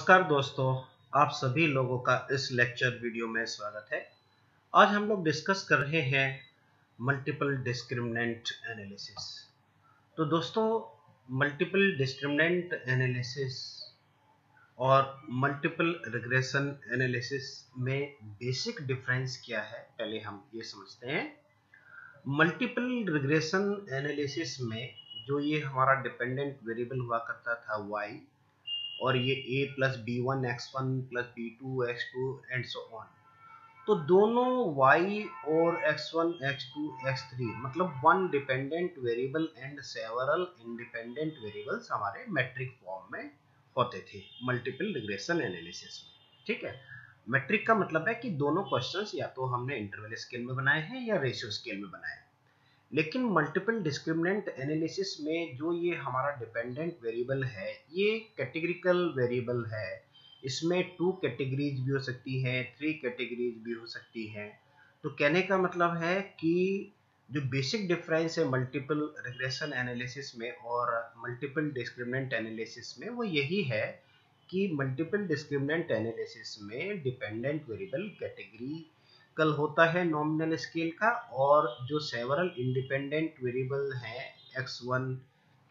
नमस्कार दोस्तों, आप सभी लोगों का इस लेक्चर वीडियो में स्वागत है। आज हम लोग डिस्कस कर रहे हैं मल्टीपल डिस्क्रिमिनेंट एनालिसिस। तो दोस्तों, मल्टीपल डिस्क्रिमिनेंट एनालिसिस और मल्टीपल रिग्रेशन एनालिसिस में बेसिक डिफरेंस क्या है, पहले हम ये समझते हैं। मल्टीपल रिग्रेशन एनालिसिस में जो ये हमारा डिपेंडेंट वेरिएबल हुआ करता था y, और ये a plus b one x one plus b two x two and so on, तो दोनों y और x1 x2 x3 मतलब one dependent variable and several independent variables हमारे मैट्रिक फॉर्म में होते थे मल्टीपल रिग्रेशन एनालिसिस में। ठीक है, मैट्रिक का मतलब है कि दोनों क्वेश्चंस या तो हमने इंटरवल स्केल में बनाए हैं या रेशियो स्केल में बनाए हैं। लेकिन मल्टीपल डिस्क्रिमिनेंट एनालिसिस में जो ये हमारा डिपेंडेंट वेरिएबल है, ये कैटेगरिकल वेरिएबल है। इसमें 2 कैटेगरीज भी हो सकती हैं, 3 कैटेगरीज भी हो सकती हैं। तो कहने का मतलब है कि जो बेसिक डिफरेंस है मल्टीपल रिग्रेशन एनालिसिस में और मल्टीपल डिस्क्रिमिनेंट एनालिसिस में, वो यही है कि मल्टीपल डिस्क्रिमिनेंट एनालिसिस में डिपेंडेंट वेरिएबल कैटेगरी कल होता है नॉमिनल स्केल का, और जो सेवरल इंडिपेंडेंट वेरिएबल हैं x1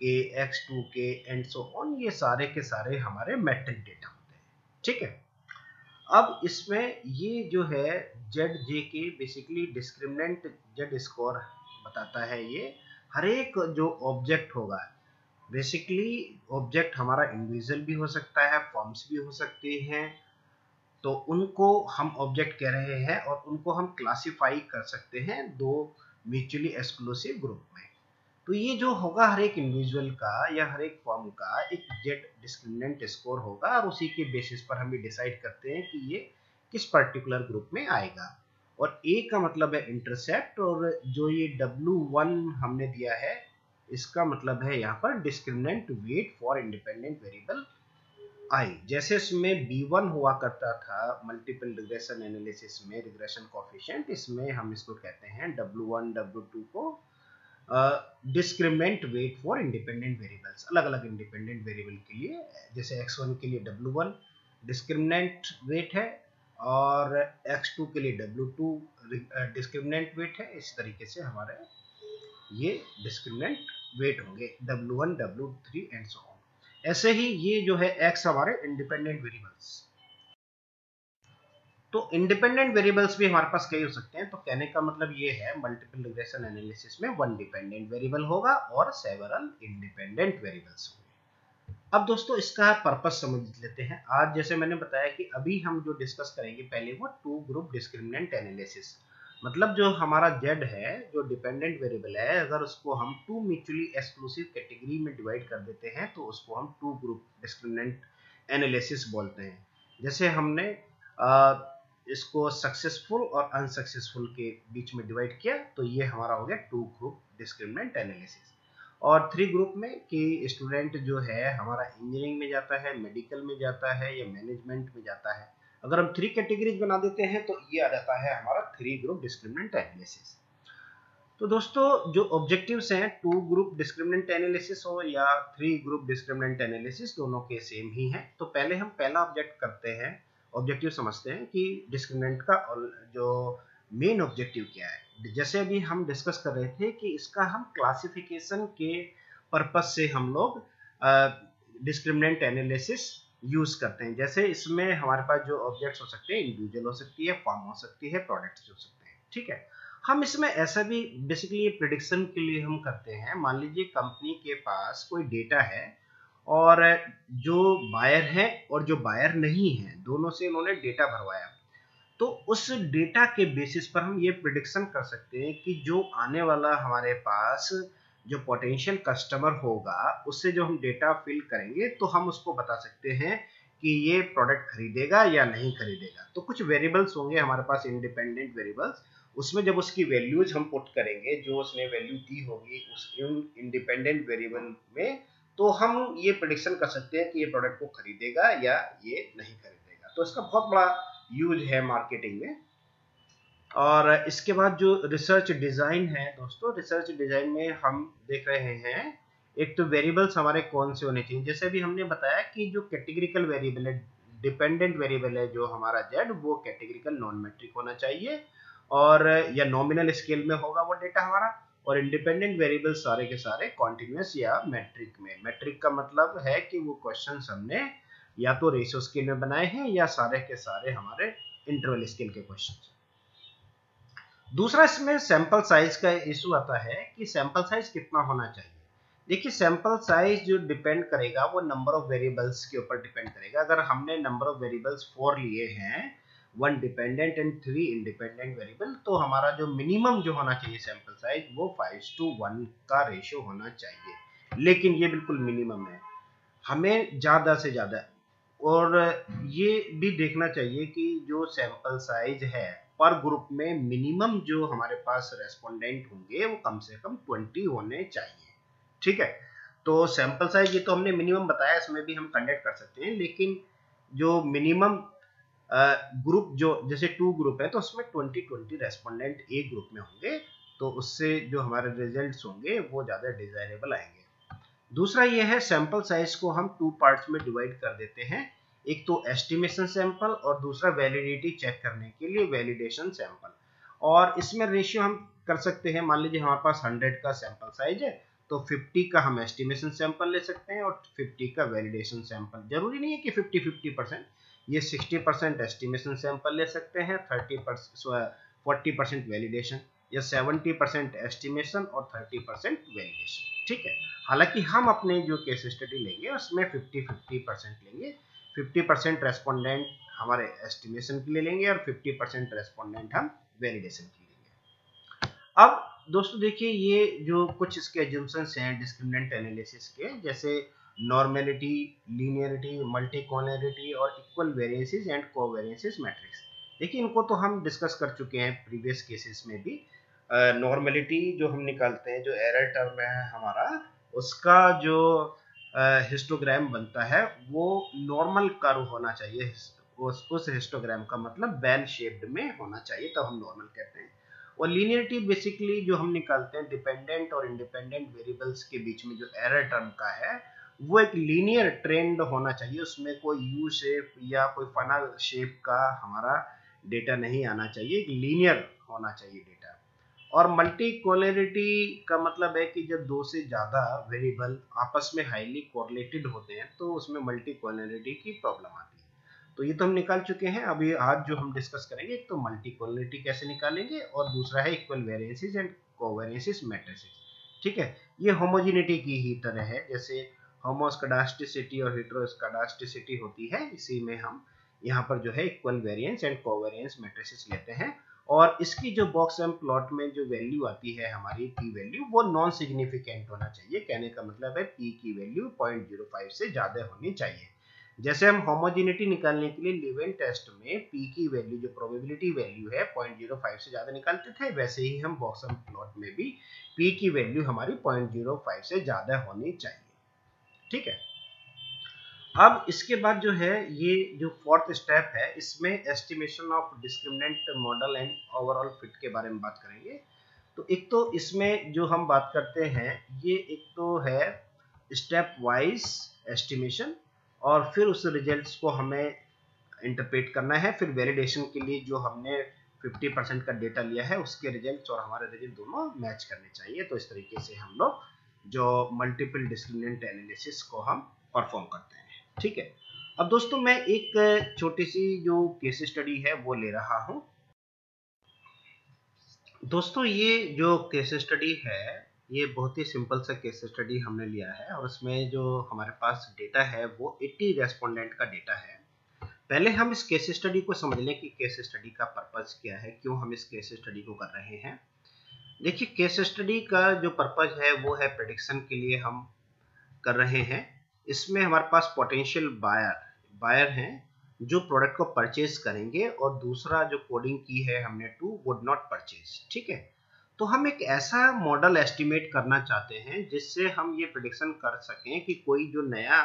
के x2 के एंड सो ऑन, ये सारे के सारे हमारे मैट्रिक डेटा होते हैं। ठीक है, अब इसमें ये जो है ZJ basically discriminant Z score बताता है। ये हर एक जो ऑब्जेक्ट होगा, बेसिकली ऑब्जेक्ट हमारा इंडिविजुअल भी हो सकता है, फॉर्म्स भी हो सकते हैं, तो उनको हम ऑब्जेक्ट कह रहे हैं और उनको हम क्लासिफाई कर सकते हैं दो म्यूचुअली एक्सक्लूसिव ग्रुप में। तो ये जो होगा हर एक इंडिविजुअल का या हर एक फॉर्म का एक जेड डिस्क्रिमिनेंट स्कोर होगा, और उसी के बेसिस पर हम ये डिसाइड करते हैं कि ये किस पर्टिकुलर ग्रुप में आएगा। और ए का मतलब है इंटरसेप्ट, और जो ये W1 हमने दिया है, इसका मतलब है यहाँ पर discriminant weight for independent variable i. जैसे इसमें B1 हुआ करता था मल्टीपल रिग्रेशन एनालिसिस में रिग्रेशन कोएफिशिएंट, इसमें हम इसको कहते हैं W1 W2 को discriminant weight for independent variables, अलग अलग इंडिपेंडेंट वेरिएबल के लिए। जैसे x1 के लिए W1 डिस्क्रिमिनेंट वेट है और x2 के लिए W2 डिस्क्रिमिनेंट वेट है। इस तरीके से हमारे ये डिस्क्रिमिनेंट वेट होंगे W1 W3 and so on. ऐसे ही ये जो है x हमारे इंडिपेंडेंट वेरिएबल्स, तो इंडिपेंडेंट वेरिएबल्स भी हमारे पास कई हो सकते हैं। तो कहने का मतलब ये है मल्टीपल रिग्रेशन एनालिसिस में वन डिपेंडेंट वेरिएबल होगा और सेवरल इंडिपेंडेंट वेरिएबल्स होंगे। अब दोस्तों, इसका पर्पस समझ लेते हैं। आज जैसे मैंने बताया कि अभी हम जो डिस्कस करेंगे पहले वो टू ग्रुप डिस्क्रिमिनेंट एनालिसिस, मतलब जो हमारा Z है, जो डिपेंडेंट वेरिएबल है, अगर उसको हम टू म्यूचुअली एक्सक्लूसिव कैटेगरी में डिवाइड कर देते हैं तो उसको हम टू ग्रुप डिस्क्रिमिनेंट एनालिसिस बोलते हैं। जैसे हमने इसको सक्सेसफुल और अनसक्सेसफुल के बीच में डिवाइड किया, तो ये हमारा हो गया टू ग्रुप डिस्क्रिमिनेंट एनालिसिस। और 3 ग्रुप में कि स्टूडेंट जो है हमारा इंजीनियरिंग में जाता है, मेडिकल में जाता है या मैनेजमेंट में जाता है। अगर हम 3 कैटेगरीज बना देते हैं तो ये आ जाता है हमारा 3 ग्रुप डिस्क्रिमिनेंट एनालिसिस। तो दोस्तों, जो ऑब्जेक्टिव्स हैं 2 ग्रुप डिस्क्रिमिनेंट एनालिसिस हो या 3 ग्रुप डिस्क्रिमिनेंट एनालिसिस, दोनों के सेम ही हैं। तो पहले हम पहला ऑब्जेक्ट करते हैं, ऑब्जेक्टिव समझते हैं कि डिस्क्रिमिनेंट का जो मेन ऑब्जेक्टिव क्या है। जैसे अभी हम डिस्कस कर रहे थे कि इसका हम क्लासिफिकेशन के पर्पस से हम लोग डिस्क्रिमिनेंट एनालिसिस यूज करते हैं। जैसे इसमें हमारे पास जो ऑब्जेक्ट्स हो सकते हैं, इंडिविजुअल हो सकती है, फॉर्म हो सकती है, प्रोडक्ट्स हो सकते हैं। ठीक है, हम इसमें ऐसा भी बेसिकली प्रिडिक्शन के लिए हम करते हैं। मान लीजिए कंपनी के पास कोई डेटा है और जो बायर है और जो बायर नहीं है, दोनों से उन्होंने डेटा भरवाया, तो उस डेटा के बेसिस पर हम ये प्रिडिक्शन कर सकते हैं कि जो आने वाला हमारे पास जो पोटेंशियल कस्टमर होगा, उससे जो हम डेटा फिल करेंगे, तो हम उसको बता सकते हैं कि ये प्रोडक्ट खरीदेगा या नहीं खरीदेगा। तो कुछ वेरिएबल्स होंगे हमारे पास, इंडिपेंडेंट वेरिएबल्स, उसमें जब उसकी वैल्यूज हम पुट करेंगे, जो उसने वैल्यू दी होगी उस इंडिपेंडेंट वेरिएबल में, तो हम ये प्रेडिक्शन कर सकते हैं कि ये प्रोडक्ट को खरीदेगा या ये नहीं खरीदेगा। तो इसका बहुत बड़ा यूज है मार्केटिंग में। और इसके बाद जो रिसर्च डिजाइन है दोस्तों, रिसर्च डिजाइन में हम देख रहे हैं एक तो वेरिएबल्स हमारे कौन से होने चाहिए। जैसे भी हमने बताया कि जो कैटेगरिकल वेरिएबल है, डिपेंडेंट वेरिएबल है जो हमारा z वो कैटेगरिकल नॉन मैट्रिक होना चाहिए और या नॉमिनल स्केल में होगा वो डेटा हमारा, और इंडिपेंडेंट वेरिएबल सारे के सारे कॉन्टिन्यूस या मैट्रिक में। मैट्रिक का मतलब है कि वो क्वेश्चंस हमने या तो रेशियो स्केल में बनाए हैं या सारे के सारे हमारे इंटरवल स्केल के क्वेश्चंस। दूसरा इसमें सैंपल साइज का इशू आता है कि सैंपल साइज कितना होना चाहिए। देखिए सैंपल साइज जो डिपेंड करेगा वो नंबर ऑफ वेरिएबल्स के ऊपर डिपेंड करेगा। अगर हमने नंबर ऑफ वेरिएबल्स 4 लिए हैं, 1 डिपेंडेंट एंड 3 इंडिपेंडेंट वेरिएबल, तो हमारा जो मिनिमम जो होना चाहिए सैंपल साइज वो 5:1 का रेशियो होना चाहिए। लेकिन ये बिल्कुल मिनिमम है, हमें ज्यादा से ज्यादा, और ये भी देखना चाहिए कि जो सैंपल साइज है पर ग्रुप में मिनिमम जो हमारे पास रेस्पोंडेंट होंगे वो कम से कम 20 होने चाहिए। ठीक है, तो सैंपल साइज ये तो हमने मिनिमम बताया, इसमें भी हम कंडक्ट कर सकते हैं, लेकिन जो मिनिमम ग्रुप जो जैसे 2 ग्रुप है तो उसमें 20 रेस्पोंडेंट एक ग्रुप में होंगे, तो उससे जो हमारे रिजल्ट्स होंगे वो ज्यादा डिजायरेबल आएंगे। दूसरा ये है सैंपल साइज को हम 2 पार्ट्स में डिवाइड कर देते हैं, एक तो एस्टिमेशन सैंपल और दूसरा वैलिडिटी चेक करने के लिए वैलिडेशन सैंपल। और इसमें रेशियो हम कर सकते हैं, मान लीजिए हमारे पास 100 का सैंपल साइज है तो 50 का हम एस्टिमेशन सैंपल ले सकते हैं और 50 का वैलिडेशन सैंपल। जरूरी नहीं है कि 50-50%, ये 60% एस्टिमेशन सैंपल ले सकते हैं, 40% वैलिडेशन, या 70% एस्टिमेशन और 30% वैलिडेशन। ठीक है, हालांकि हम अपने जो केस स्टडी लेंगे उसमें 50-50% लेंगे, 50% रेस्पोंडेंट हमारे एस्टिमेशन के लिए लेंगे और 50% रेस्पोंडेंट हम वैलिडेशन के लिए लेंगे। अब दोस्तों देखिए ये जो कुछ इसके एजम्पशंस हैं डिस्क्रिमिनेंट एनालिसिस के, जैसे नॉर्मेलिटी, लीनियरिटी, मल्टीकोलिनियरिटी और इक्वल वेरिएंसेस एंड कोवेरिएंसेस मैट्रिक्स। देखिए इनको तो हम डिस्कस कर चुके हैं प्रीवियस केसेस में भी। नॉर्मेलिटी जो हम निकालते हैं, जो एरर टर्म है हमारा, उसका जो हिस्टोग्राम बनता है वो नॉर्मल कर्व होना चाहिए, उस हिस्टोग्राम का मतलब बेल शेप्ड में होना चाहिए, तब हम नॉर्मल कहते हैं। और लीनियरिटी बेसिकली जो हम निकालते हैं डिपेंडेंट और इंडिपेंडेंट वेरिएबल्स के बीच में जो एरर टर्म का है वो एक लीनियर ट्रेंड होना चाहिए, उसमें कोई यू शेप या कोई फनल शेप का हमारा डेटा नहीं आना चाहिए, एक लीनियर होना चाहिए डेटा। और मल्टी कोलिनियरिटी का मतलब है कि जब 2 से ज्यादा वेरिएबल आपस में हाईली कोरिलेटेड होते हैं तो उसमें मल्टी कोलिनियरिटी की प्रॉब्लम आती है। तो ये तो हम निकाल चुके हैं। अभी आज जो हम डिस्कस करेंगे, एक तो मल्टी कोलिनियरिटी कैसे निकालेंगे और दूसरा है इक्वल वेरिएंसेस एंड कोवेरिएंसेस मैट्रिसेस। ठीक है, ये होमोजेनिटी की ही तरह है, जैसे होमोस्कैडास्टिसिटी और हेटेरोस्कैडास्टिसिटी होती है, इसी में हम यहाँ पर जो है equal variance and covariance matrices लेते हैं। और इसकी जो बॉक्स एंड प्लॉट में जो वैल्यू आती है हमारी पी वैल्यू, वो नॉन सिग्निफिकेंट होना चाहिए। कहने का मतलब है पी की वैल्यू 0.05 से ज्यादा होनी चाहिए। जैसे हम होमोजेनिटी निकालने के लिए लिवेन टेस्ट में पी की वैल्यू जो प्रोबेबिलिटी वैल्यू है 0.05 से ज्यादा निकालते थे, वैसे ही हम बॉक्स एंड प्लॉट में भी पी की वैल्यू हमारी 0.05 से ज्यादा होनी चाहिए। ठीक है, अब इसके बाद जो है ये जो फोर्थ स्टेप है, इसमें estimation of discriminant model and overall fit के बारे में बात करेंगे। तो एक तो इसमें जो हम बात करते हैं ये एक तो है स्टेप वाइज एस्टिमेशन, और फिर उस रिजल्ट्स को हमें इंटरप्रेट करना है, फिर वैलिडेशन के लिए जो हमने 50% का डेटा लिया है उसके रिजल्ट्स और हमारे रिजल्ट दोनों मैच करने चाहिए। तो इस तरीके से हम लोग जो मल्टीपल डिस्क्रिमिनेंट एनालिसिस को हम परफॉर्म करते हैं। ठीक है, अब दोस्तों मैं एक छोटी सी जो केस स्टडी है वो ले रहा हूं। दोस्तों ये जो केस स्टडी है ये बहुत ही सिंपल सा केस स्टडी हमने लिया है, और उसमें जो हमारे पास डेटा है वो 80 रेस्पोंडेंट का डेटा है। पहले हम इस केस स्टडी को समझ लें कि केस स्टडी का पर्पस क्या है, क्यों हम इस केस स्टडी को कर रहे हैं। देखिए केस स्टडी का जो पर्पस है वो है प्रेडिक्शन के लिए हम कर रहे हैं। इसमें हमारे पास पोटेंशियल बायर हैं जो प्रोडक्ट को परचेज करेंगे, और दूसरा जो कोडिंग की है हमने टू वुड नॉट परचेज। ठीक है, तो हम एक ऐसा मॉडल एस्टिमेट करना चाहते हैं जिससे हम ये प्रेडिक्शन कर सकें कि कोई जो नया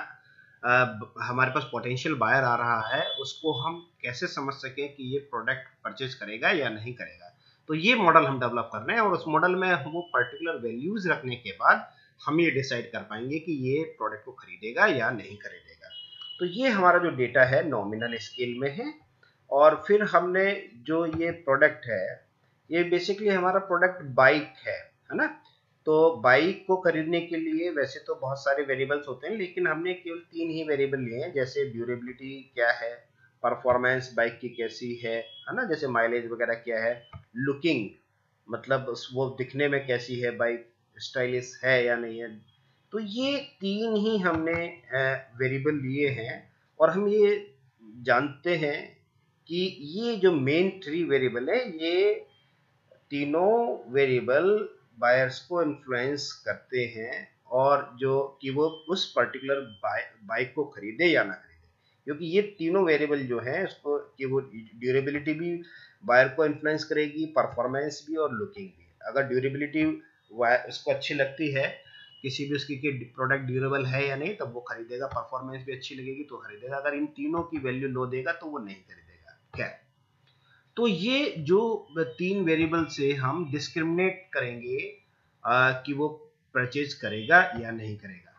हमारे पास पोटेंशियल बायर आ रहा है उसको हम कैसे समझ सकें कि ये प्रोडक्ट परचेज करेगा या नहीं करेगा। तो ये मॉडल हम डेवलप कर रहे हैं, और उस मॉडल में हम वो पर्टिकुलर वैल्यूज रखने के बाद हम ये डिसाइड कर पाएंगे कि ये प्रोडक्ट को खरीदेगा या नहीं खरीदेगा। तो ये हमारा जो डेटा है नॉमिनल स्केल में है। और फिर हमने जो ये प्रोडक्ट है, ये बेसिकली हमारा प्रोडक्ट बाइक है ना। तो बाइक को खरीदने के लिए वैसे तो बहुत सारे वेरिएबल्स होते हैं, लेकिन हमने केवल 3 ही वेरिएबल लिए हैं, जैसे ड्यूरेबिलिटी क्या है, परफॉर्मेंस बाइक की कैसी है ना, जैसे माइलेज वगैरह क्या है, लुकिंग मतलब वो दिखने में कैसी है, बाइक स्टाइलिश है या नहीं है। तो ये 3 ही हमने वेरिएबल लिए हैं। और हम ये जानते हैं कि ये जो मेन 3 वेरिएबल है, ये तीनों वेरिएबल बायर्स को इन्फ्लुएंस करते हैं, और जो कि वो उस पर्टिकुलर बाइक को खरीदे या ना खरीदे, क्योंकि ये तीनों वेरिएबल जो हैं उसको कि वो ड्यूरेबिलिटी भी बायर को इन्फ्लुएंस करेगी, परफॉर्मेंस भी और लुकिंग भी। अगर ड्यूरेबिलिटी उसको अच्छी लगती है, किसी भी उसकी प्रोडक्ट ड्यूरेबल है या नहीं, तब वो खरीदेगा, परफॉर्मेंस भी अच्छी लगेगी तो खरीदेगा। अगर इन तीनों की वैल्यू लो देगा तो वो नहीं खरीदेगा। खैर, तो ये जो 3 वेरिएबल से हम डिस्क्रिमिनेट करेंगे कि वो परचेज करेगा या नहीं करेगा।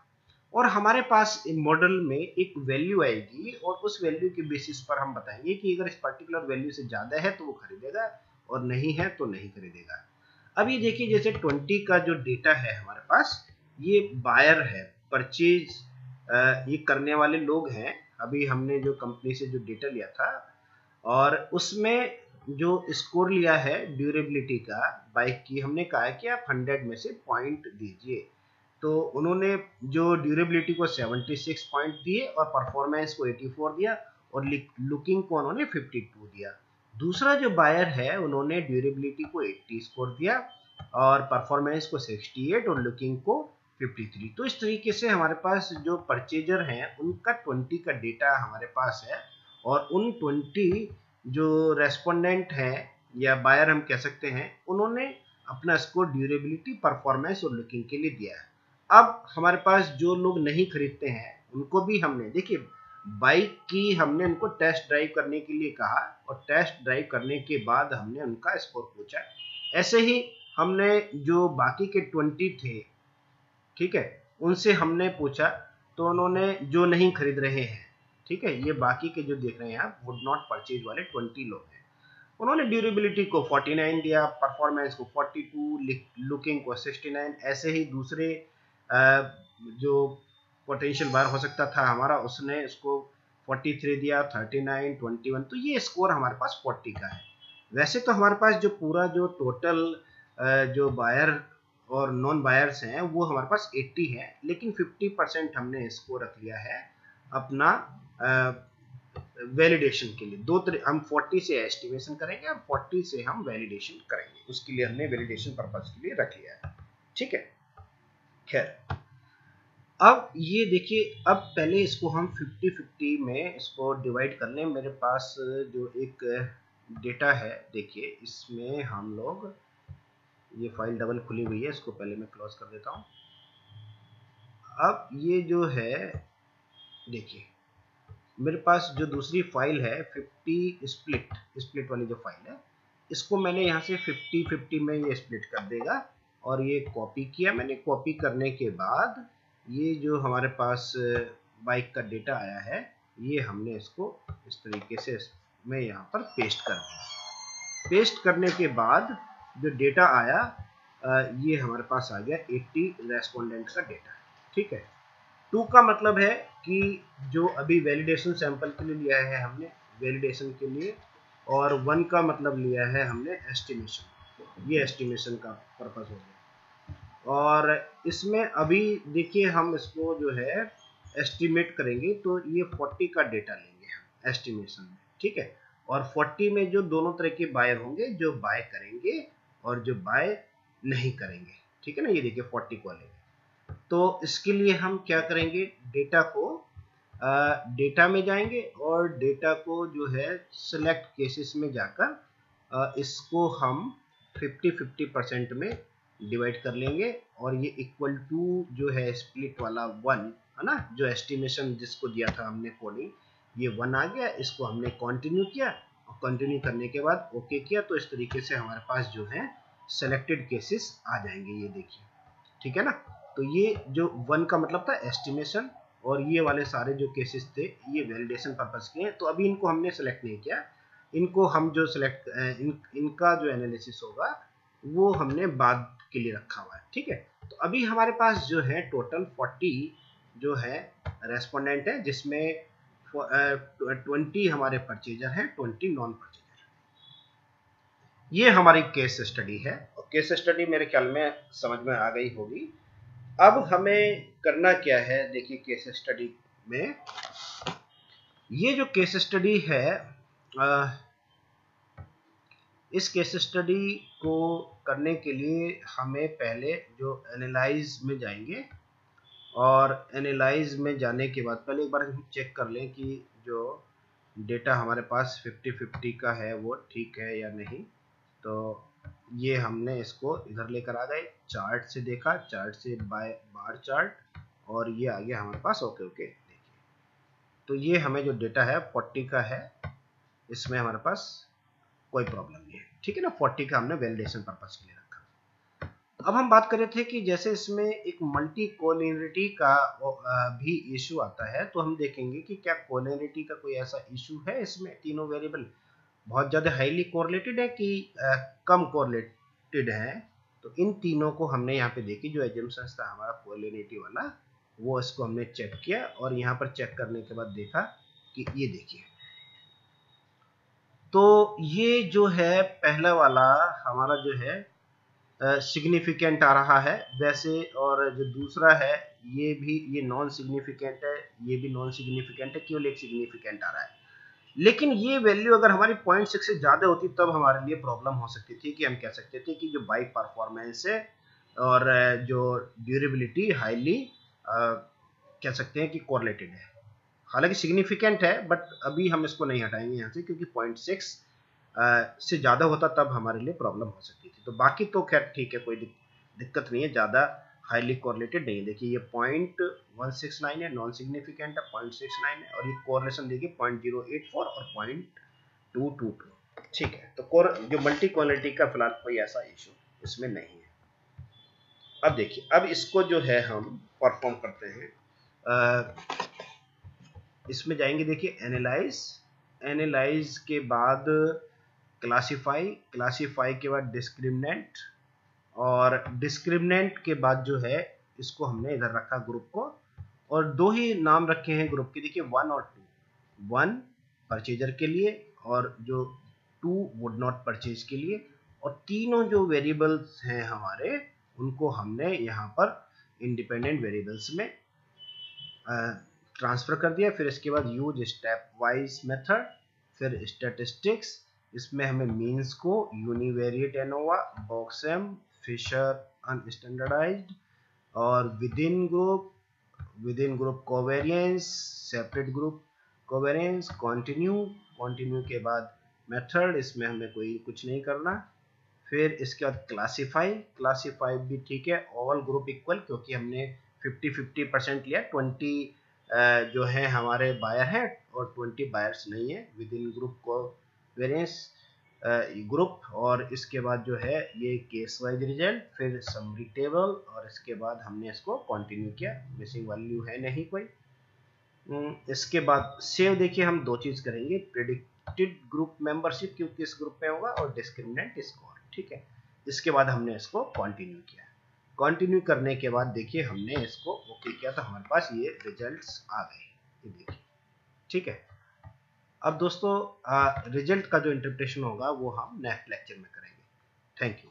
और हमारे पास मॉडल में एक वैल्यू आएगी, और उस वैल्यू के बेसिस पर हम बताएंगे कि अगर इस पर्टिकुलर वैल्यू से ज्यादा है तो वो खरीदेगा, और नहीं है तो नहीं खरीदेगा। अब ये देखिए, जैसे 20 का जो डेटा है हमारे पास, ये बायर है, परचेज ये करने वाले लोग हैं। अभी हमने जो कंपनी से जो डेटा लिया था, और उसमें जो स्कोर लिया है ड्यूरेबिलिटी का बाइक की, हमने कहा है कि आप 100 में से पॉइंट दीजिए। तो उन्होंने जो ड्यूरेबिलिटी को 76 पॉइंट दिए, और परफॉर्मेंस को 84 दिया, और लुकिंग को उन्होंने 52 दिया। दूसरा जो बायर है, उन्होंने ड्यूरेबिलिटी को 80 स्कोर दिया, और परफॉर्मेंस को 68 और लुकिंग को 53। तो इस तरीके से हमारे पास जो परचेजर हैं उनका 20 का डेटा हमारे पास है, और उन 20 जो रेस्पोंडेंट हैं या बायर हम कह सकते हैं, उन्होंने अपना स्कोर ड्यूरेबिलिटी, परफॉर्मेंस और लुकिंग के लिए दिया है। अब हमारे पास जो लोग नहीं खरीदते हैं, उनको भी हमने देखिए बाइक की हमने उनको टेस्ट ड्राइव करने के लिए कहा, और टेस्ट ड्राइव करने के बाद हमने उनका स्कोर पूछा। ऐसे ही हमने जो बाकी के 20 थे, ठीक है, उनसे हमने पूछा, तो उन्होंने जो नहीं खरीद रहे हैं, ठीक है, ये बाकी के जो देख रहे हैं आप, वुड नॉट परचेज वाले 20 लोग हैं, उन्होंने ड्यूरेबिलिटी को 49 दिया, परफॉर्मेंस को 42, लुकिंग को 69। ऐसे ही दूसरे जो पोटेंशियल बायर हो सकता था हमारा, उसने इसको 43 दिया, 39, 21। तो ये स्कोर हमारे पास 40 का है। वैसे तो हमारे पास जो पूरा जो टोटल जो बायर और नॉन बायर्स हैं वो हमारे पास 80 है, लेकिन 50% हमने इसको रख लिया है अपना वैलिडेशन के लिए। हम 40 से एस्टिमेशन करेंगे, और 40 से हम वैलिडेशन करेंगे, उसके लिए हमने वैलिडेशन पर्पस के लिए रख लिया है। ठीक है, खैर, अब ये देखिए, अब पहले इसको हम 50-50 में इसको डिवाइड कर लें। मेरे पास जो एक डेटा है, देखिए इसमें हम लोग, ये फाइल डबल खुली हुई है, इसको पहले मैं क्लोज कर देता हूँ। अब ये जो है, देखिए मेरे पास जो दूसरी फाइल है 50 स्प्लिट वाली जो फाइल है, इसको मैंने यहाँ से 50-50 में ये स्प्लिट कर देगा, और ये कॉपी किया मैंने। कॉपी करने के बाद ये जो हमारे पास बाइक का डेटा आया है, ये हमने इसको इस तरीके से मैं यहाँ पर पेस्ट कर दिया। पेस्ट करने के बाद जो डेटा आया, ये हमारे पास आ गया 80 रेस्पोंडेंट का डेटा। ठीक है, 2 का मतलब है कि जो अभी वैलिडेशन सैंपल के लिए लिया है हमने, वैलिडेशन के लिए, और 1 का मतलब लिया है हमने एस्टिमेशन, ये एस्टिमेशन का पर्पस हो गया। और इसमें अभी देखिए हम इसको जो है एस्टिमेट करेंगे, तो ये 40 का डेटा लेंगे हम एस्टिमेशन में। ठीक है, और 40 में जो दोनों तरह के बायर होंगे, जो बाय करेंगे और जो बाय नहीं करेंगे। ठीक है ना, ये देखिए 40 को लेंगे। तो इसके लिए हम क्या करेंगे, डेटा को डेटा में जाएंगे, और डेटा को जो है सिलेक्ट केसेस में जाकर इसको हम 50-50% में डिवाइड कर लेंगे, और ये इक्वल टू जो है स्प्लिट वाला 1 है ना, जो एस्टिमेशन जिसको दिया था हमने कोडिंग, ये 1 आ गया। इसको हमने कंटिन्यू किया, और कंटिन्यू करने के बाद ओके किया, तो इस तरीके से हमारे पास जो है सेलेक्टेड केसेस आ जाएंगे, ये देखिए। ठीक है ना, तो ये जो 1 का मतलब था एस्टिमेशन, और ये वाले सारे जो केसेस थे ये वैलिडेशन पर्पस के हैं, तो अभी इनको हमने सेलेक्ट नहीं किया। इनको हम जो सेलेक्ट इनका जो एनालिसिस होगा वो हमने बाद के लिए रखा हुआ है, ठीक है। तो अभी हमारे पास जो है टोटल 40 जो है रेस्पोंडेंट है, जिसमें 20 हमारे परचेजर हैं, 20 नॉन परचेजर। ये हमारी केस स्टडी है, और केस स्टडी मेरे ख्याल में समझ में आ गई होगी। अब हमें करना क्या है, देखिए केस स्टडी में ये जो केस स्टडी है, इस केस स्टडी को करने के लिए हमें पहले जो एनालाइज में जाएंगे, और एनालाइज में जाने के बाद पहले एक बार हम चेक कर लें कि जो डेटा हमारे पास 50-50 का है वो ठीक है या नहीं। तो ये हमने इसको इधर लेकर आ गए, चार्ट से देखा, चार्ट से बार चार्ट, और ये आ गया हमारे पास। ओके ओके, देखिए तो ये हमें जो डेटा है 40 का है, इसमें हमारे पास कोई प्रॉब्लम नहीं है, ठीक है ना। 40 का हमने वैलिडेशन पर्पस के लिए रखा। अब हम बात कर रहे थे कि जैसे इसमें एक मल्टी कोलिनिटी का भी इशू आता है, तो हम देखेंगे कि क्या कोलिनिटी का कोई ऐसा इशू है इसमें। तीनों वेरिएबल बहुत ज़्यादा हाईली कोरिलेटेड है कि कम कोरिलेटेड है। तो इन तीनों को हमने यहाँ पे देखी, जो एजम्पशंस था हमारा कोलिनिटी वाला, वो इसको हमने चेक किया, और यहाँ पर चेक करने के बाद देखा कि ये देखिए, तो ये जो है पहला वाला हमारा जो है सिग्निफिकेंट आ रहा है वैसे, और जो दूसरा है ये भी, ये नॉन सिग्निफिकेंट है, ये भी नॉन सिग्निफिकेंट है, केवल एक सिग्निफिकेंट आ रहा है। लेकिन ये वैल्यू अगर हमारी 0.6 से ज़्यादा होती तब हमारे लिए प्रॉब्लम हो सकती थी, कि हम कह सकते थे कि जो बाइक परफॉर्मेंस है और जो ड्यूरेबिलिटी हाईली कह सकते हैं कि कोरिलेटेड है। हालांकि सिग्निफिकेंट है, बट अभी हम इसको नहीं हटाएंगे यहाँ से, क्योंकि 0.6 से ज़्यादा होता तब हमारे लिए प्रॉब्लम हो सकती थी। तो बाकी तो खैर ठीक है, कोई दिक्कत नहीं है, ज़्यादा हाईली कोरिलेटेड नहीं है। देखिए ये 0.169 है, नॉन सिग्निफिकेंट है 0.69 है, और ये कोरिलेशन देखिए 0.084 और 0.222, ठीक है। तो जो मल्टी कोरिलेटी का फिलहाल कोई ऐसा इशू इसमें नहीं है। अब देखिए, अब इसको जो है हम परफॉर्म करते हैं, इसमें जाएंगे, देखिए एनालाइज के बाद क्लासीफाई के बाद डिस्क्रिमिनेंट, और डिस्क्रिमिनेंट के बाद जो है इसको हमने इधर रखा ग्रुप को, और दो ही नाम रखे हैं ग्रुप के, देखिए 1 और 2, 1 परचेजर के लिए और जो 2 वुड नॉट परचेज के लिए, और तीनों जो वेरिएबल्स हैं हमारे उनको हमने यहाँ पर इंडिपेंडेंट वेरिएबल्स में ट्रांसफर कर दिया। फिर इसके बाद यूज स्टेप वाइज मेथड, फिर स्टैटिस्टिक्स, इसमें हमें मीन्स को, यूनिवेरिएट एनोवा, बॉक्सम, फिशर अनस्टैंडर्डाइज्ड, और with in group covariance, separate group covariance, continue के बाद मेथड, इसमें हमें कोई कुछ नहीं करना। फिर इसके बाद क्लासीफाई भी ठीक है, ऑल ग्रुप इक्वल, क्योंकि हमने 50-50% लिया, 20 जो है हमारे बायर हैं और 20 बायर्स नहीं है। विद इन ग्रुप को वेरिएंस ग्रुप, और इसके बाद जो है ये केस वाइज रिजल्ट, फिर समरी टेबल, और इसके बाद हमने इसको कंटिन्यू किया, मिसिंग वैल्यू है नहीं कोई। इसके बाद सेव, देखिए हम दो चीज करेंगे, प्रेडिक्टेड ग्रुप मेंबरशिप क्यों किस ग्रुप में होगा, और डिस्क्रिमिनेंट स्कोर, ठीक है। इसके बाद हमने इसको कंटिन्यू किया। कंटिन्यू करने के बाद देखिए हमने इसको ओके किया, तो हमारे पास ये रिजल्ट्स आ गए, ये देखिए, ठीक है। अब दोस्तों रिजल्ट का जो इंटरप्रिटेशन होगा वो हम नेक्स्ट लेक्चर में करेंगे। Thank you.